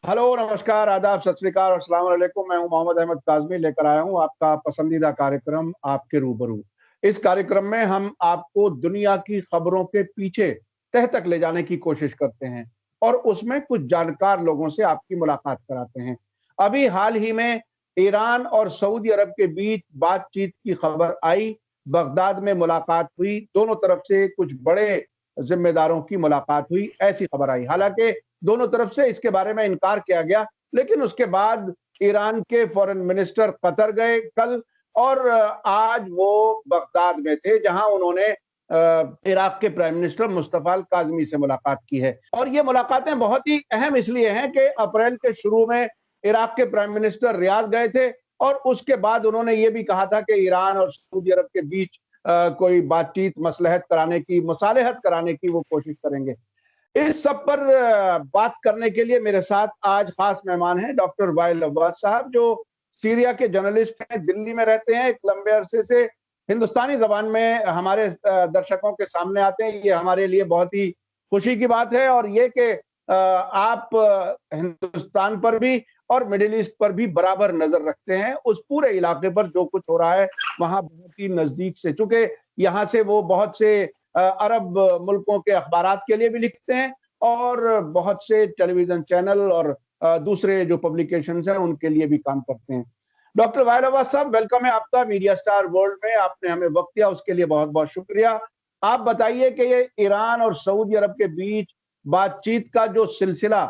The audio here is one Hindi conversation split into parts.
हेलो, नमस्कार, आदाब, सत श्री अकाल और अस्सलाम वालेकुम। मैं हूं मोहम्मद अहमद काज़मी, लेकर आया हूं आपका पसंदीदा कार्यक्रम आपके रूबरू। इस कार्यक्रम में हम आपको दुनिया की खबरों के पीछे तह तक ले जाने की कोशिश करते हैं और उसमें कुछ जानकार लोगों से आपकी मुलाकात कराते हैं। अभी हाल ही में ईरान और सऊदी अरब के बीच बातचीत की खबर आई। बगदाद में मुलाकात हुई, दोनों तरफ से कुछ बड़े जिम्मेदारों की मुलाकात हुई, ऐसी खबर आई। हालांकि दोनों तरफ से इसके बारे में इनकार किया गया, लेकिन उसके बाद ईरान के फॉरेन मिनिस्टर कतर गए कल, और आज वो बगदाद में थे, जहां उन्होंने इराक के प्राइम मिनिस्टर मुस्तफा अल काज़मी से मुलाकात की है। और ये मुलाकातें बहुत ही अहम इसलिए हैं कि अप्रैल के शुरू में इराक के प्राइम मिनिस्टर रियाद गए थे और उसके बाद उन्होंने ये भी कहा था कि ईरान और सऊदी अरब के बीच कोई बातचीत, मसलहत कराने की, मुसालहत कराने की वो कोशिश करेंगे। इस सब पर बात करने के लिए मेरे साथ आज खास मेहमान हैं डॉक्टर वाइल अब्बास साहब, जो सीरिया के जर्नलिस्ट हैं, दिल्ली में रहते हैं, एक लंबे अरसे से हिंदुस्तानी जबान में हमारे दर्शकों के सामने आते हैं। ये हमारे लिए बहुत ही खुशी की बात है, और ये कि आप हिंदुस्तान पर भी और मिडिल ईस्ट पर भी बराबर नजर रखते हैं, उस पूरे इलाके पर जो कुछ हो रहा है वहां बहुत ही नजदीक से, चूंकि यहाँ से वो बहुत से अरब मुल्कों के अखबारात के लिए भी लिखते हैं और बहुत से टेलीविजन चैनल और दूसरे जो पब्लिकेशन हैं उनके लिए भी काम करते हैं। डॉक्टर वाइल अब्बास साहब, वेलकम है आपका मीडिया स्टार वर्ल्ड में। आपने हमें वक्त दिया, उसके लिए बहुत बहुत शुक्रिया। आप बताइए कि ये ईरान और सऊदी अरब के बीच बातचीत का जो सिलसिला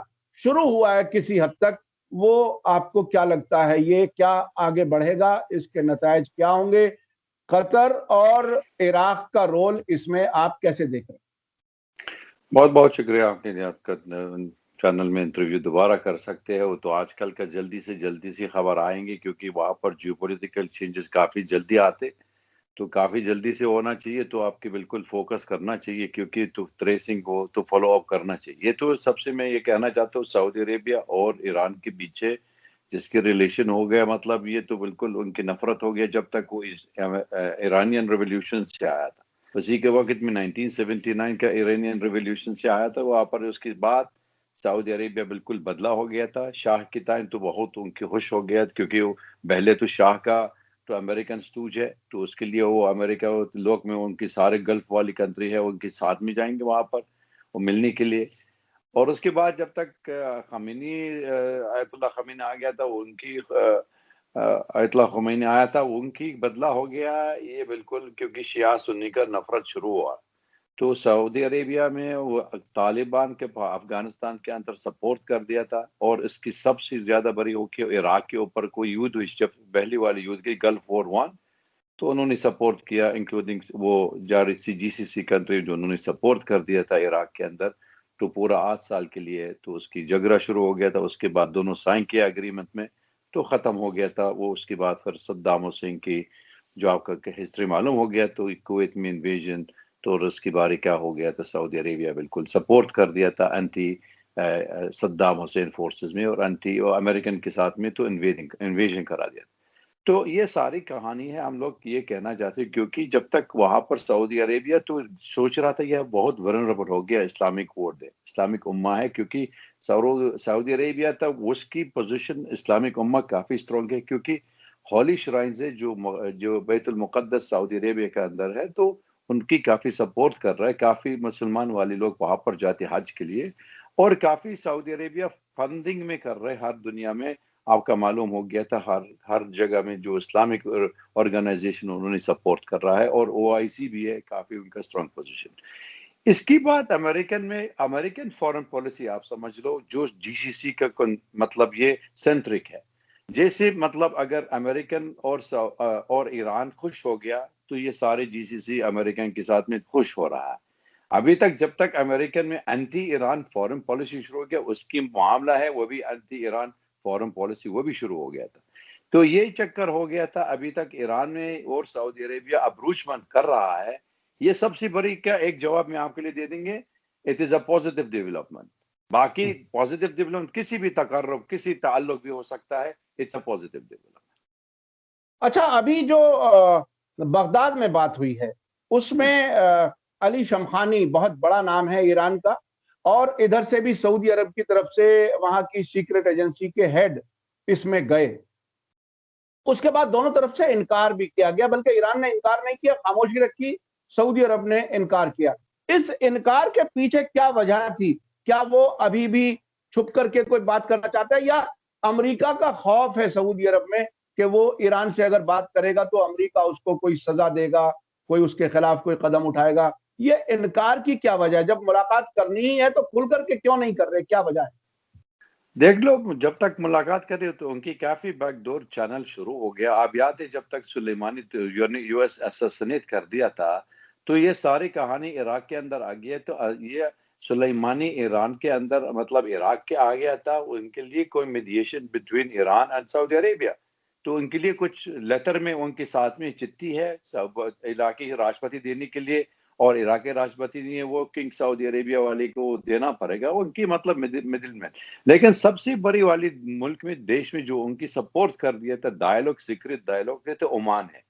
शुरू हुआ है किसी हद तक, वो आपको क्या लगता है, ये क्या आगे बढ़ेगा, इसके नतायज क्या होंगे? कतर और इराक का रोल इसमें आप कैसे देख रहे हैं? बहुत बहुत शुक्रिया। आपने नियात का चैनल में इंटरव्यू दोबारा कर सकते हैं। वो तो आजकल का जल्दी से खबर आएंगे, क्योंकि वहाँ पर जियोपॉलिटिकल चेंजेस काफ़ी जल्दी आते, तो काफ़ी जल्दी से होना चाहिए। तो आपके बिल्कुल फोकस करना चाहिए, क्योंकि तो ट्रेसिंग हो तो फॉलो अप करना चाहिए। ये तो सबसे मैं ये कहना चाहता हूँ, सऊदी अरेबिया और ईरान के पीछे जिसके रिलेशन हो गया, मतलब ये तो बिल्कुल उनकी नफरत हो गया जब तक वो इस ईरानियन रेवोल्यूशन से आया था। उसी के वक्त में 1979 का ईरानियन रेवोल्यूशन से आया था वहाँ पर। उसके बाद सऊदी अरेबिया बिल्कुल बदला हो गया था। शाह के टाइम तो बहुत उनके खुश हो गया, क्योंकि वो पहले तो शाह का तो अमेरिकन स्टूज है, तो उसके लिए वो अमेरिका लोग में उनकी सारे गल्फ वाली कंट्री है उनके साथ में जाएंगे वहाँ पर वो मिलने के लिए। और उसके बाद जब तक खमीनी आयतुल्लाह खमीनी आ गया था, उनकी आयतुल्लाह खमीनी आया था, उनकी बदला हो गया ये बिल्कुल, क्योंकि शिया सुन्नी का नफरत शुरू हुआ। तो सऊदी अरेबिया में वो तालिबान के अफगानिस्तान के अंदर सपोर्ट कर दिया था। और इसकी सबसे ज्यादा बड़ी हो कि इराक के ऊपर कोई युद्ध हुई, जब पहली वाली युद्ध की गल्फ वॉर 1, तो उन्होंने सपोर्ट किया, इंक्लूडिंग वो जारी सी जीसीसी कंट्री जो उन्होंने सपोर्ट कर दिया था इराक के अंदर, तो पूरा 8 साल के लिए। तो उसकी झगड़ा शुरू हो गया था। उसके बाद दोनों साइन किया एग्रीमेंट में, तो ख़त्म हो गया था वो। उसके बाद फिर सद्दाम हुसैन की जो आपका हिस्ट्री मालूम हो गया, तो कुवैत में इन्वेजन, तो उसके बारे क्या हो गया था, सऊदी अरेबिया बिल्कुल सपोर्ट कर दिया था एंटी सद्दाम हुसैन फोर्सेस में, और एंटी अमेरिकन के साथ में तो इन्वेजन करा दिया। तो ये सारी कहानी है, हम लोग ये कहना चाहते हैं, क्योंकि जब तक वहां पर सऊदी अरेबिया तो सोच रहा था यह बहुत वल्नरेबल हो गया, इस्लामिक वर्ल्ड है, इस्लामिक उम्मा है, क्योंकि सऊदी अरेबिया तक उसकी पोजीशन इस्लामिक उम्मा काफी स्ट्रांग है, क्योंकि हॉली श्राइन्स है जो बैतुल मुकद्दस सऊदी अरेबिया के अंदर है, तो उनकी काफी सपोर्ट कर रहा है। काफी मुसलमान वाले लोग वहां पर जाते हज के लिए, और काफी सऊदी अरेबिया फंडिंग में कर रहे हर दुनिया में। आपका मालूम हो गया था हर हर जगह में जो इस्लामिक ऑर्गेनाइजेशन उन्होंने सपोर्ट कर रहा है, और ओआईसी भी है, काफी उनका स्ट्रांग पोजीशन। इसकी बात अमेरिकन में, अमेरिकन फॉरेन पॉलिसी आप समझ लो, जो जीसीसी का मतलब ये सेंट्रिक है। जैसे मतलब अगर अमेरिकन और ईरान खुश हो गया, तो ये सारे जीसीसी अमेरिकन के साथ में खुश हो रहा है। अभी तक जब तक अमेरिकन में एंटी ईरान फॉरेन पॉलिसी शुरू हो गया, उसकी मामला है वो भी एंटी ईरान फॉरेन पॉलिसी वो भी शुरू हो गया था। तो ये चक्कर हो गया था अभी तक ईरान में, और सऊदी अरेबिया अप्रोचमेंट कर रहा है। ये सबसे बड़ी क्या एक जवाब मैं आपके लिए दे देंगे, it is a positive development. बाकी पॉजिटिव डेवलपमेंट किसी भी तकर्रुब, किसी ताल्लुक भी हो सकता है, इट्स अ पॉजिटिव डेवलपमेंट। अच्छा, अभी जो बगदाद में बात हुई है, उसमें अली शमखानी बहुत बड़ा नाम है ईरान का, और इधर से भी सऊदी अरब की तरफ से वहां की सीक्रेट एजेंसी के हेड इसमें गए। उसके बाद दोनों तरफ से इनकार भी किया गया, बल्कि ईरान ने इनकार नहीं किया, खामोशी रखी, सऊदी अरब ने इनकार किया। इस इनकार के पीछे क्या वजह थी? क्या वो अभी भी छुप करके कोई बात करना चाहता है, या अमेरिका का खौफ है सऊदी अरब में कि वो ईरान से अगर बात करेगा तो अमेरिका उसको कोई सजा देगा, कोई उसके खिलाफ कोई कदम उठाएगा? ये इनकार की क्या वजह है? जब मुलाकात करनी ही है तो खुल करके क्यों नहीं कर रहे, क्या वजह है? देख लो, जब तक मुलाकात करे तो उनकी काफी बैकडोर चैनल शुरू हो गया। आप याद है जब तक सुलेमानी यूएस असैसिनेट कर दिया था, तो ये सारी कहानी इराक के अंदर आ गई है। तो ये सुलेमानी ईरान के अंदर, मतलब इराक के आ गया था। उनके लिए कोई mediation between Iran and Saudi Arabia, तो उनके लिए कुछ लेटर में उनके साथ में चिट्ठी है सब इलाके राष्ट्रपति देने के लिए, और इराक के राष्ट्रपति ने वो किंग सऊदी अरेबिया वाले को देना पड़ेगा, उनकी मतलब मिडिल में। लेकिन सबसे बड़ी वाली मुल्क में, देश में, जो उनकी सपोर्ट कर दिया था, डायलॉग, सीक्रेट डायलॉग थे, तो ओमान है।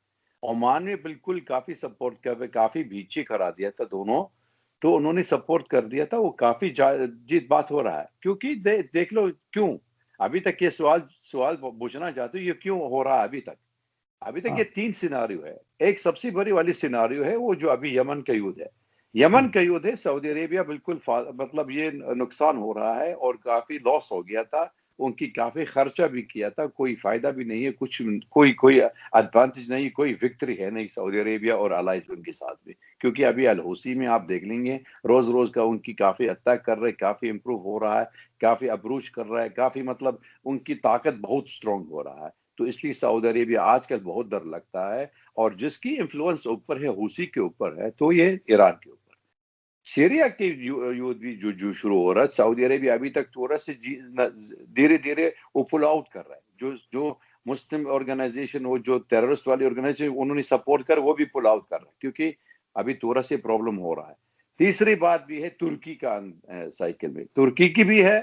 ओमान में बिल्कुल काफी सपोर्ट कर, काफी पीछे करा दिया था दोनों। तो उन्होंने सपोर्ट कर दिया था। वो काफी जीत बात हो रहा है, क्योंकि देख लो क्यों अभी तक ये सवाल सवाल पूछना चाहते हो, ये क्यों हो रहा है अभी तक? अभी तक ये हाँ। 3 सिनेरियो है। एक सबसे बड़ी वाली सिनेरियो है वो जो अभी यमन का युद्ध है। यमन का युद्ध है, सऊदी अरेबिया बिल्कुल मतलब ये नुकसान हो रहा है और काफी लॉस हो गया था। उनकी काफी खर्चा भी किया था, कोई फायदा भी नहीं है, कुछ कोई कोई एडवांटेज नहीं, कोई विक्ट्री है नहीं सऊदी अरेबिया और अलाइज उनके साथ में। क्योंकि अभी अल हूसी में आप देख लेंगे, रोज रोज का उनकी काफी अटैक कर रहे, काफी इंप्रूव हो रहा है, काफी अप्रोच कर रहा है, काफी मतलब उनकी ताकत बहुत स्ट्रांग हो रहा है। तो इसलिए सऊदी अरेबिया आजकल बहुत डर लगता है। और जिसकी इन्फ्लुएंस ऊपर है, हूसी के ऊपर है, तो ये ईरान के ऊपर। सीरिया के युद्ध भी जो जो शुरू हो रहा है, सऊदी अरेबिया अभी तक थोड़ा से धीरे धीरे वो पुल आउट कर रहा है। जो जो मुस्लिम ऑर्गेनाइजेशन, वो जो टेररिस्ट वाली ऑर्गेनाइजेशन उन्होंने सपोर्ट कर, वो भी पुल आउट कर रहा है, क्योंकि अभी थोड़ा से प्रॉब्लम हो रहा है। तीसरी बात भी है तुर्की का, साइकिल में तुर्की की भी है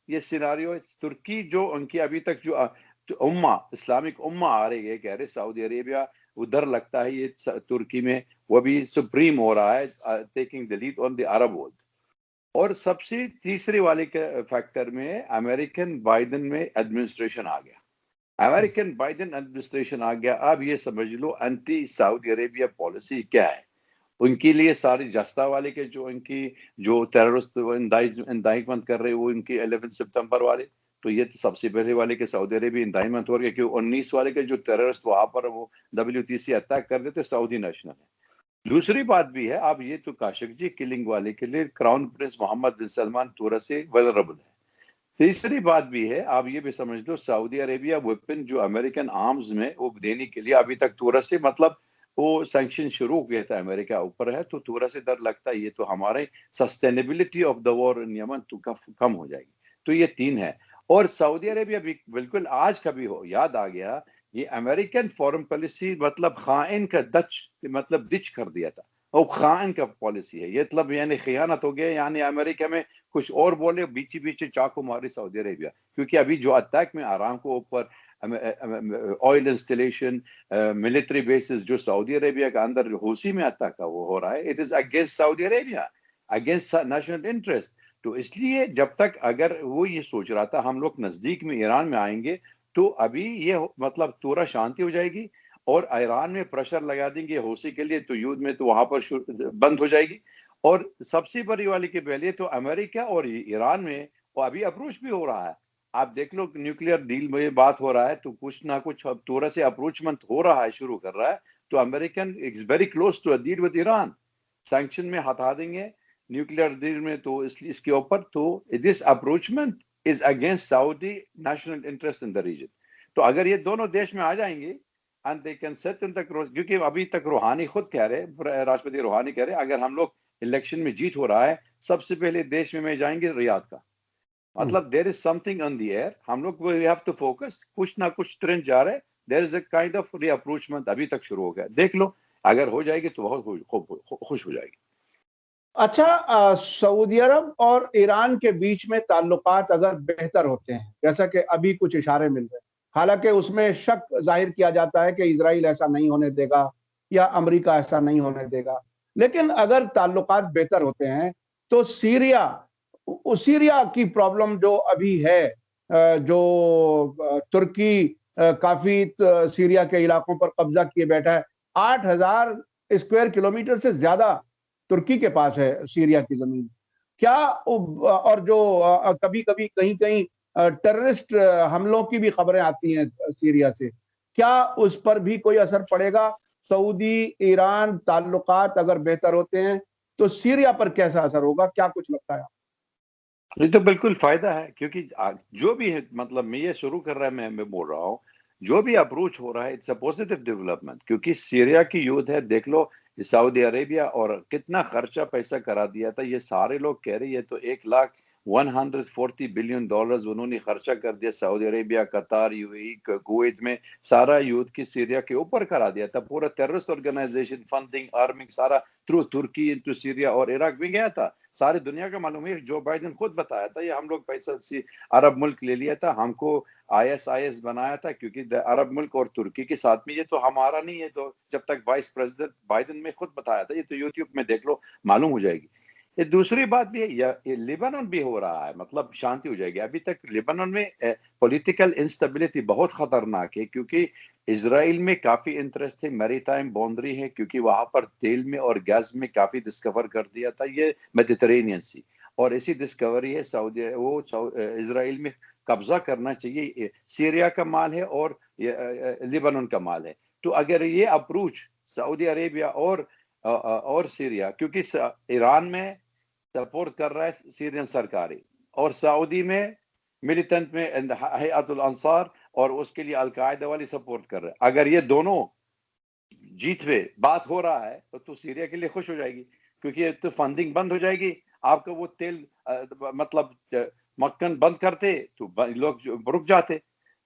ये सिनारियो। तुर्की जो उनकी अभी तक जो तो उम्मा, इस्लामिक उम्मा आ रही है, कह रहे सऊदी अरेबिया उधर लगता है ये तुर्की में वो भी सुप्रीम हो रहा है, taking the lead on the Arab world. और सबसे तीसरे वाले के फैक्टर में अमेरिकन बाइडेन में एडमिनिस्ट्रेशन आ गया। अमेरिकन बाइडेन एडमिनिस्ट्रेशन आ गया। अब ये समझ लो एंटी सऊदी अरेबिया पॉलिसी क्या है उनके लिए। सारी जस्ता वाले के जो इनकी जो टेररिस्ट इंदाइटमेंट कर रहे, वो इनकी 11 सितंबर वाले, तो ये तो सबसे पहले वाले के सऊदी अरेबिया इंदाइटमेंट हो गया, क्योंकि 19 वाले के जो टेररिस्ट वहां पर वो WTC अटैक कर देते, सऊदी नेशनल है। दूसरी बात भी है, अब ये तो काशकजी किलिंग वाले के लिए क्राउन प्रिंस मोहम्मद बिन सलमान थोड़ा से वल्नरेबल है। तीसरी बात भी है, आप ये भी समझ लो, सऊदी अरेबिया वेपन जो अमेरिकन आर्म्स में वो देने के लिए अभी तक थोड़ा से मतलब वो सैंक्शन शुरू हो गया था, अमेरिका ऊपर है, तो थोड़ा से डर लगता है ये तो हमारे sustainability of the war in Yemen तो कम हो जाएगी। तो ये 3 है। और सऊदी अरेबिया भी बिल्कुल आज कभी हो याद आ गया, ये अमेरिकन फॉरेन पॉलिसी मतलब खाइन का मतलब डिच कर दिया था। वो खाइन का पॉलिसी है ये, मतलब यानी खियानत हो गया, यानी अमेरिका में कुछ और बोले, बीची बीची चाकू मारी सऊदी अरेबिया। क्योंकि अभी जो अटैक में आराम को ऊपर ऑयल इंस्टॉलेशन, मिलिट्री बेसिस जो सऊदी अरेबिया का अंदर हूसी में अटैक का वो हो रहा है, it is against Saudi Arabia, against national interest. तो इसलिए जब तक अगर वो ये सोच रहा था हम लोग नजदीक में ईरान में आएंगे, तो अभी ये मतलब पूरा शांति हो जाएगी और ईरान में प्रेशर लगा देंगे हूसी के लिए, तो युद्ध में तो वहां पर बंद हो जाएगी। और सबसे बड़ी वाली के पहले तो अमेरिका और ईरान में वो अभी अप्रोच भी हो रहा है। आप देख लो न्यूक्लियर डील में बात हो रहा है, तो कुछ ना कुछ अब थोड़ा से अप्रोचमेंट हो रहा है, शुरू कर रहा है। तो American is very close to a deal with Iran, sanction में हटा देंगे न्यूक्लियर डील में, तो इसके ऊपर तो this rapprochement is against Saudi national interest in the region. तो अगर ये दोनों देश में आ जाएंगे and they can set in the, क्योंकि अभी तक रूहानी खुद कह रहे, राष्ट्रपति रूहानी कह रहे, अगर हम लोग इलेक्शन में जीत हो रहा है, सबसे पहले देश में जाएंगे रियाद का। मतलब there is something on the air, हम लोग वी हैव टू फोकस, कुछ ना कुछ ट्रेंड जा रहा है। There is a kind of rapprochement अभी तक शुरू हो गया, देख लो अगर हो जाएगी तो बहुत खुश हो जाएगी। अच्छा, सऊदी अरब और ईरान के बीच में ताल्लुकात अगर बेहतर होते हैं, जैसा कि अभी कुछ इशारे मिल रहे हैं, हालांकि उसमें शक जाहिर किया जाता है कि इजराइल ऐसा नहीं होने देगा या अमेरिका ऐसा नहीं होने देगा, लेकिन अगर ताल्लुकात बेहतर होते हैं तो सीरिया सीरिया की प्रॉब्लम जो अभी है, जो तुर्की काफी सीरिया के इलाकों पर कब्जा किए बैठा है। 8,000 स्क्वायर किलोमीटर से ज्यादा तुर्की के पास है सीरिया की जमीन। क्या और जो कभी कभी कहीं कहीं टेररिस्ट हमलों की भी खबरें आती हैं सीरिया से, क्या उस पर भी कोई असर पड़ेगा? सऊदी ईरान ताल्लुकात अगर बेहतर होते हैं तो सीरिया पर कैसा असर होगा, क्या कुछ लगता है? ये तो बिल्कुल फायदा है, क्योंकि जो भी है, मतलब मैं ये शुरू कर रहा है, मैं बोल रहा हूँ, जो भी अप्रोच हो रहा है इट्स अ पॉजिटिव डेवलपमेंट, क्योंकि सीरिया की युद्ध है, देख लो सऊदी अरेबिया और कितना खर्चा पैसा करा दिया था। ये सारे लोग कह रहे हैं तो 140 बिलियन डॉलर्स उन्होंने खर्चा कर दिया, सऊदी अरेबिया, कतार, यूएई, कुवैत में सारा युद्ध की सीरिया के ऊपर करा दिया था। पूरा टेररिस्ट ऑर्गेनाइजेशन, फंडिंग, आर्मिंग सारा थ्रू तुर्की इनटू सीरिया और इराक भी गया था। सारी दुनिया का मालूम है, जो बाइडेन खुद बताया था, ये हम लोग पैसा से अरब मुल्क ले लिया था, हमको आईएसआईएस बनाया था, क्योंकि अरब मुल्क और तुर्की के साथ में ये तो हमारा नहीं है। तो जब तक वाइस प्रेसिडेंट बाइडेन में खुद बताया था, ये तो यूट्यूब में देख लो, मालूम हो जाएगी। ये दूसरी बात भी है, ये लेबनान भी हो रहा है, मतलब शांति हो जाएगी। अभी तक लेबनान में पॉलिटिकल इंस्टेबिलिटी बहुत खतरनाक है, क्योंकि इजराइल में काफी इंटरेस्ट है, मैरीटाइम बाउंड्री है, क्योंकि वहां पर तेल में और गैस में काफी डिस्कवर कर दिया था ये मेडिटेरेनियन सी, और ऐसी डिस्कवरी है सऊदी इजराइल में कब्जा करना चाहिए। सीरिया का माल है और लेबनान का माल है। तो अगर ये अप्रोच सऊदी अरेबिया और सीरिया, क्योंकि ईरान में सपोर्ट कर रहा है सीरियन सरकारी, और सऊदी में मिलिटेंट में हयातुल अंसार, और उसके लिए अलकायदा वाली सपोर्ट कर रहे हैं। अगर ये दोनों जीत पे बात हो रहा है तो सीरिया के लिए खुश हो जाएगी, क्योंकि तो फंडिंग बंद हो जाएगी। आपका वो तेल मतलब मक्खन बंद करते तो लोग रुक जाते।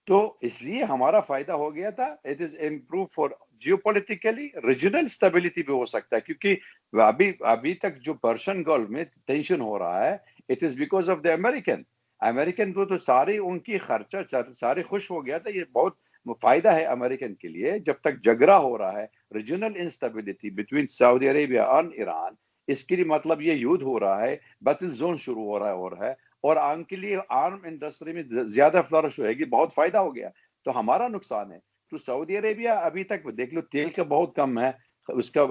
तो इसलिए हमारा फायदा हो गया था। It is improve for geopolitically, regional stability भी हो सकता है, क्योंकि अभी अभी तक जो पर्शियन गल्फ में टेंशन हो रहा है, it is because of the American. American को तो सारे उनकी खर्चा सारे खुश हो गया था। ये बहुत फायदा है अमेरिकन के लिए। जब तक झगड़ा हो रहा है, regional instability between Saudi Arabia और ईरान, इसके लिए मतलब ये युद्ध हो रहा है, बैटल जोन शुरू हो रहा है, और उनके लिए आर्म इंडस्ट्री में ज्यादा फ्लरिश होगी, बहुत फायदा हो गया। तो हमारा नुकसान है। तो सऊदी अरेबिया अभी तक देख लो तेल का बहुत कम है उसका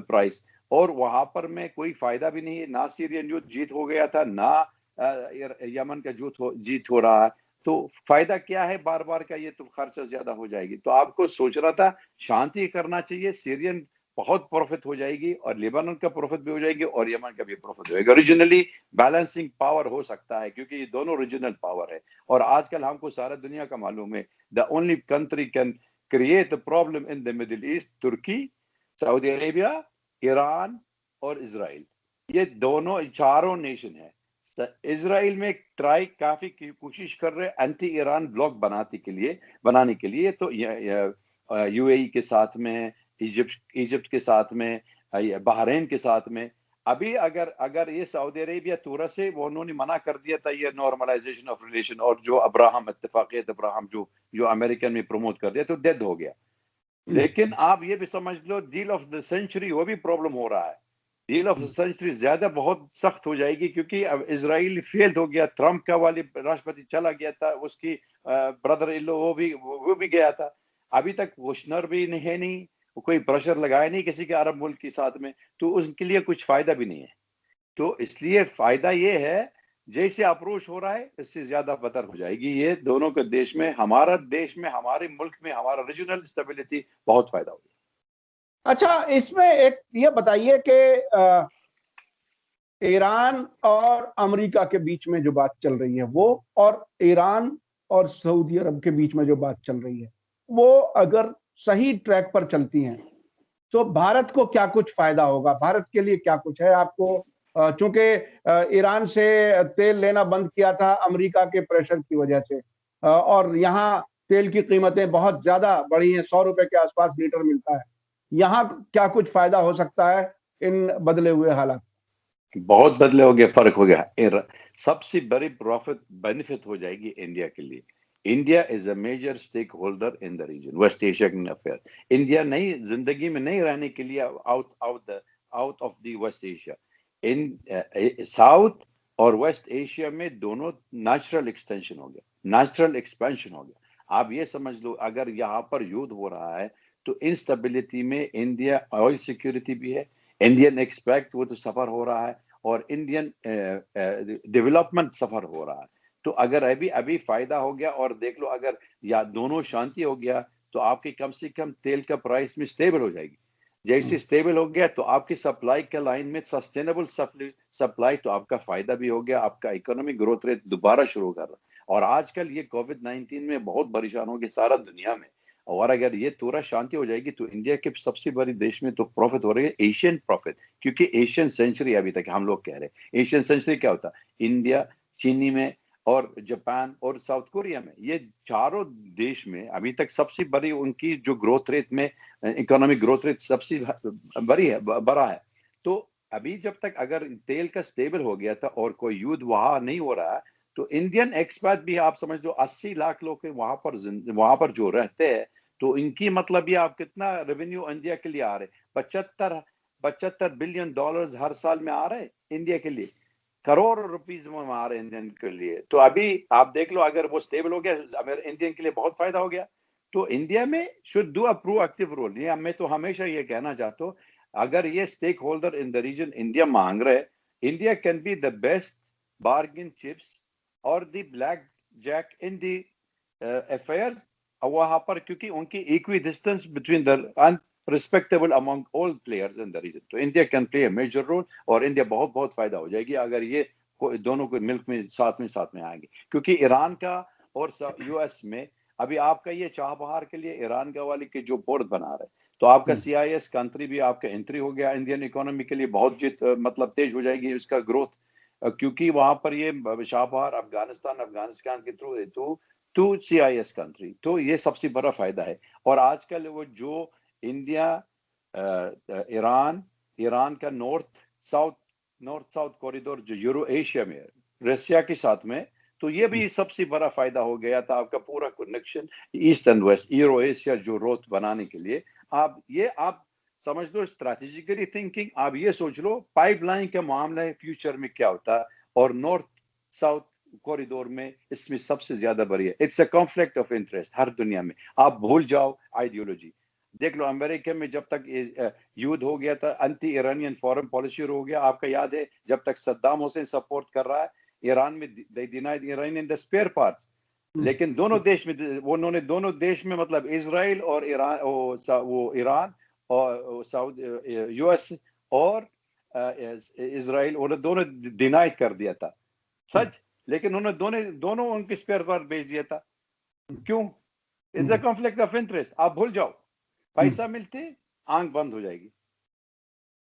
प्राइस, और वहां पर में कोई फायदा भी नहीं है। ना सीरियन युद्ध जीत हो गया था, ना यमन का जीत हो रहा है। तो फायदा क्या है बार बार का? ये तो खर्चा ज्यादा हो जाएगी। तो आपको सोच रहा था शांति करना चाहिए, सीरियन बहुत प्रॉफिट हो जाएगी, और लेबनान का प्रॉफिट भी हो जाएगी, और यमन का भी प्रॉफिट हो जाएगा। रीजनली बैलेंसिंग पावर हो सकता है, क्योंकि ये दोनों रीजनल पावर है। और आजकल हमको सारा दुनिया का मालूम है, the only country can create a problem in the middle east, तुर्की, सऊदी अरेबिया, ईरान और इसराइल। ये दोनों चारों नेशन है। इजराइल में ट्राई काफी कोशिश कर रहे एंटी ईरान ब्लॉक बनाने के लिए। तो यूएई के साथ में, इजिप्ट के साथ में, बहरीन के साथ में। अभी अगर अगर ये सऊदी अरेबिया तुरंत से वो उन्होंने मना कर दिया था, ये नॉर्मलाइजेशन ऑफ रिलेशन, और जो अब्राहम इत्तेफाकियत अब्राहम जो अमेरिकन में प्रमोट कर दिया, तो डेड हो गया। लेकिन आप ये भी समझ लो, डील ऑफ द सेंचुरी वो भी प्रॉब्लम हो रहा है। डील ऑफ द सेंचुरी ज्यादा बहुत सख्त हो जाएगी, क्योंकि अब इसराइल फेल्ड हो गया। ट्रंप का वाली राष्ट्रपति चला गया था, उसकी ब्रदर इन लो वो भी गया था। अभी तक कुशनर भी नहीं, कोई प्रेशर लगाया नहीं किसी के अरब मुल्क के साथ में, तो उनके लिए कुछ फायदा भी नहीं है। तो इसलिए फायदा ये है, जैसे अप्रोच हो रहा है इससे ज्यादा बदतर हो जाएगी ये दोनों के देश में, हमारे मुल्क में, हमारा रीजनल स्टेबिलिटी बहुत फायदा होगी। अच्छा, इसमें एक ये बताइए कि ईरान और अमेरिका के बीच में जो बात चल रही है वो, और ईरान और सऊदी अरब के बीच में जो बात चल रही है वो अगर सही ट्रैक पर चलती हैं तो भारत को क्या कुछ फायदा होगा? भारत के लिए क्या कुछ है? आपको चूंकि ईरान से तेल लेना बंद किया था अमेरिका के प्रेशर की वजह से, और यहाँ तेल की कीमतें बहुत ज्यादा बढ़ी हैं, 100 रुपए के आसपास लीटर मिलता है। यहाँ क्या कुछ फायदा हो सकता है इन बदले हुए हालात? बहुत बदले हो गए, फर्क हो गया। सबसे बड़ी प्रॉफिट बेनिफिट हो जाएगी इंडिया के लिए। India is a major stakeholder in the region, west Asia affair. India नई जिंदगी में नहीं रहने के लिए out of the west Asia. In south और वेस्ट एशिया में दोनों नेचुरल एक्सटेंशन हो गया, नेचुरल एक्सपेंशन हो गया। आप ये समझ लो, अगर यहाँ पर युद्ध हो रहा है तो इंस्टेबिलिटी में इंडिया ऑयल सिक्योरिटी भी है, इंडियन एक्सपेक्ट वो तो सफर हो रहा है, और इंडियन डेवलपमेंट सफर हो रहा है। तो अगर अभी अभी फायदा हो गया, और देख लो अगर या दोनों शांति हो गया तो आपकी कम से कम तेल का प्राइस में स्टेबल हो जाएगी। जैसे स्टेबल हो गया तो आपकी सप्लाई के लाइन में सस्टेनेबल सप्लाई, तो आपका फायदा भी हो गया, आपका इकोनॉमिक ग्रोथ रेट दोबारा शुरू कर रहा है। और आजकल ये कोविड-19 में बहुत परेशान हो गए सारा दुनिया में, और अगर ये थोड़ा शांति हो जाएगी तो इंडिया के सबसे बड़ी देश में तो प्रॉफिट हो रही है, एशियन प्रॉफिट। क्योंकि एशियन सेंचुरी अभी तक हम लोग कह रहे हैं, एशियन सेंचुरी क्या होता है? इंडिया, चीनी में, और जापान और साउथ कोरिया में, ये चारों देश में अभी तक सबसे बड़ी उनकी जो ग्रोथ रेट में, इकोनॉमिक ग्रोथ रेट सबसे बड़ी है, बड़ा है। तो अभी जब तक अगर तेल का स्टेबल हो गया था और कोई युद्ध वहां नहीं हो रहा है, तो इंडियन एक्सपैट भी आप समझ लो 80 लाख लोग वहां पर जो रहते हैं, तो इनकी मतलब ये आप कितना रेवेन्यू इंडिया के लिए आ रहे, 75 बिलियन डॉलर्स हर साल में आ रहे हैं इंडिया के लिए, करोड़ रुपीस में आ रहे हैं इंडियन के लिए। तो अभी आप देख लो, अगर वो स्टेबल हो गया, अगर इंडियन के लिए बहुत फायदा हो गया, तो इंडिया में should do a proactive role. ये मैं तो हमेशा ये कहना चाहता हूँ, अगर ये stakeholder in the region India मांग रहे, India can be the best bargain chips और the black jack in the affairs वहां पर, क्योंकि उनकी equidistance between the respectable among all players in the region. तो India can play a major role, और इंडिया बहुत बहुत फायदा हो जाएगी अगर ये दोनों को मिल्क में साथ में आएंगे। क्योंकि ईरान का और यूएस में अभी आपका ये चाबहार के लिए ईरान का वाली के जो पोर्ट बना रहे, तो आपका CIS कंट्री भी आपका एंट्री हो गया इंडियन इकोनॉमी के लिए, बहुत मतलब तेज हो जाएगी उसका ग्रोथ, क्योंकि वहां पर ये चाबहार अफगानिस्तान के थ्रू टू CIS कंट्री। तो ये सबसे बड़ा फायदा है। और आजकल वो जो इंडिया, ईरान का नॉर्थ साउथ कॉरिडोर जो यूरो एशिया में रशिया के साथ में, तो ये भी सबसे बड़ा फायदा हो गया था, आपका पूरा connection east and west euro Asia जो रोड बनाने के लिए। आप समझ लो स्ट्रैटेजिकली थिंकिंग, आप ये सोच लो पाइपलाइन का मामला है फ्यूचर में क्या होता है, और नॉर्थ साउथ कॉरिडोर में इसमें सबसे ज्यादा बड़ी है। It's a conflict of interest हर दुनिया में। आप भूल जाओ आइडियोलॉजी, देख लो अमेरिका में जब तक युद्ध हो गया था, एंटी ईरानियन फॉरेन पॉलिसी हो गया, आपका याद है, जब तक सद्दाम हुसैन सपोर्ट कर रहा है ईरान में, they denied Iranian the spare parts. लेकिन दोनों देश में उन्होंने दोनों देश में मतलब इजराइल और ईरान, वो ईरान और साउथ US और इजराइल, उन्होंने दोनों डिनाइड कर दिया था सच, लेकिन उन्होंने दोनों उनके स्पेयर पार्ट भेज दिया था। क्यों? It's a conflict of interest. आप भूल जाओ, पैसा मिलते आंख बंद हो जाएगी।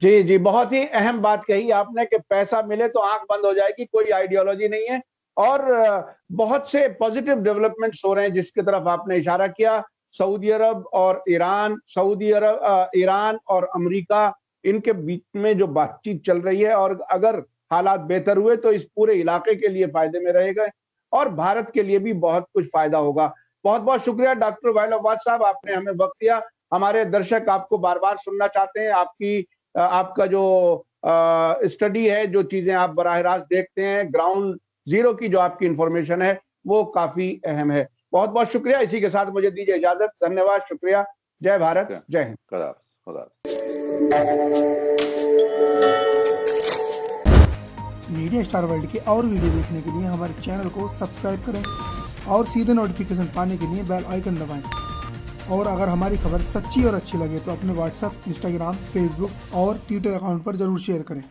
जी जी, बहुत ही अहम बात कही आपने कि पैसा मिले तो आंख बंद हो जाएगी, कोई आइडियोलॉजी नहीं है। और बहुत से पॉजिटिव डेवलपमेंट्स हो रहे हैं जिसकी तरफ आपने इशारा किया। सऊदी अरब और ईरान, ईरान और अमेरिका, इनके बीच में जो बातचीत चल रही है, और अगर हालात बेहतर हुए तो इस पूरे इलाके के लिए फायदे में रहेगा, और भारत के लिए भी बहुत कुछ फायदा होगा। बहुत बहुत शुक्रिया डॉक्टर वाइल अब्बास साहब, आपने हमें वक्त दिया। हमारे दर्शक आपको बार बार सुनना चाहते हैं, आपका जो स्टडी है, जो चीजें आप बराह रास्त देखते हैं, ग्राउंड जीरो की जो आपकी इंफॉर्मेशन है, वो काफी अहम है। बहुत बहुत शुक्रिया। इसी के साथ मुझे दीजिए इजाजत। धन्यवाद, शुक्रिया। जय भारत, जय हिंद। खुदा। मीडिया स्टार वर्ल्ड के और वीडियो देखने के लिए हमारे चैनल को सब्सक्राइब करें और सीधे नोटिफिकेशन पाने के लिए बेल आइकन दबाएं। और अगर हमारी खबर सच्ची और अच्छी लगे तो अपने व्हाट्सएप, इंस्टाग्राम, फेसबुक और ट्विटर अकाउंट पर जरूर शेयर करें।